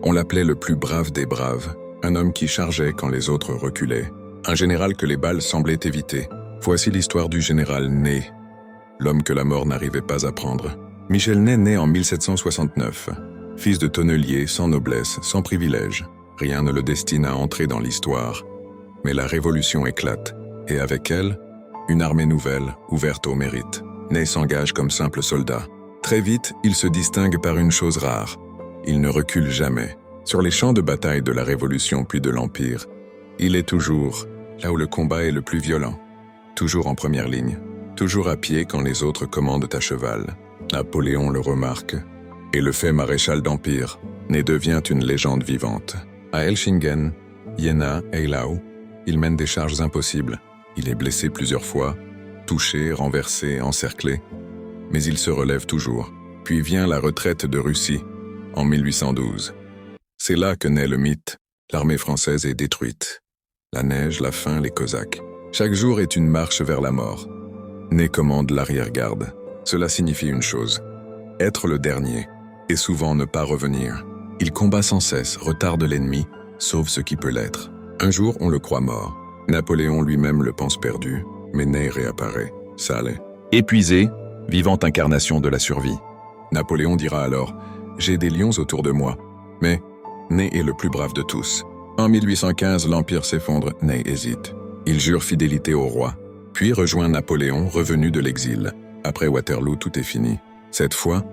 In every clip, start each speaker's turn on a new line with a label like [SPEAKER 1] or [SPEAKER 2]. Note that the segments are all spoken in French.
[SPEAKER 1] On l'appelait le plus brave des braves, un homme qui chargeait quand les autres reculaient, un général que les balles semblaient éviter. Voici l'histoire du général Ney, l'homme que la mort n'arrivait pas à prendre. Michel Ney naît en 1769, fils de tonnelier, sans noblesse, sans privilège. Rien ne le destine à entrer dans l'histoire. Mais la Révolution éclate, et avec elle, une armée nouvelle, ouverte au mérite. Ney s'engage comme simple soldat. Très vite, il se distingue par une chose rare. Il ne recule jamais. Sur les champs de bataille de la Révolution puis de l'Empire, il est toujours là où le combat est le plus violent. Toujours en première ligne. Toujours à pied quand les autres commandent à cheval. Napoléon le remarque et le fait maréchal d'Empire. Ney devient une légende vivante. À Elchingen, Jena, Eylau, il mène des charges impossibles. Il est blessé plusieurs fois, touché, renversé, encerclé. Mais il se relève toujours. Puis vient la retraite de Russie, en 1812. C'est là que naît le mythe. L'armée française est détruite. La neige, la faim, les Cosaques. Chaque jour est une marche vers la mort. Ney commande l'arrière-garde. Cela signifie une chose. Être le dernier, et souvent ne pas revenir. Il combat sans cesse, retarde l'ennemi, sauve ce qui peut l'être. Un jour, on le croit mort. Napoléon lui-même le pense perdu, mais Ney réapparaît, sale.
[SPEAKER 2] Épuisé, vivante incarnation de la survie.
[SPEAKER 1] Napoléon dira alors « J'ai des lions autour de moi ». Mais Ney est le plus brave de tous. En 1815, l'Empire s'effondre, Ney hésite. Il jure fidélité au roi, puis rejoint Napoléon, revenu de l'exil. Après Waterloo, tout est fini. Cette fois,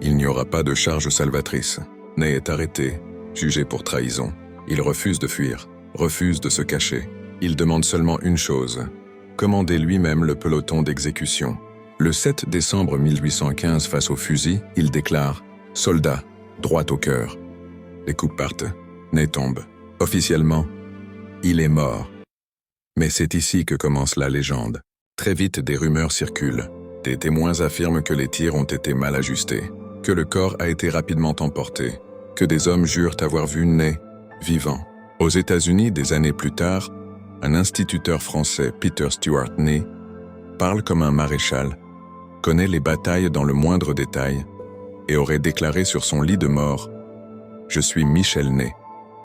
[SPEAKER 1] il n'y aura pas de charge salvatrice. Ney est arrêté, jugé pour trahison. Il refuse de fuir, refuse de se cacher. Il demande seulement une chose, commander lui-même le peloton d'exécution. Le 7 décembre 1815, face au fusil, il déclare « Soldat, droit au cœur ». Les coups partent, Ney tombe. Officiellement, il est mort. Mais c'est ici que commence la légende. Très vite, des rumeurs circulent. Des témoins affirment que les tirs ont été mal ajustés, que le corps a été rapidement emporté, que des hommes jurent avoir vu Ney vivant. Aux États-Unis, des années plus tard, un instituteur français, Peter Stuart Ney, parle comme un maréchal, connaît les batailles dans le moindre détail et aurait déclaré sur son lit de mort « Je suis Michel Ney ».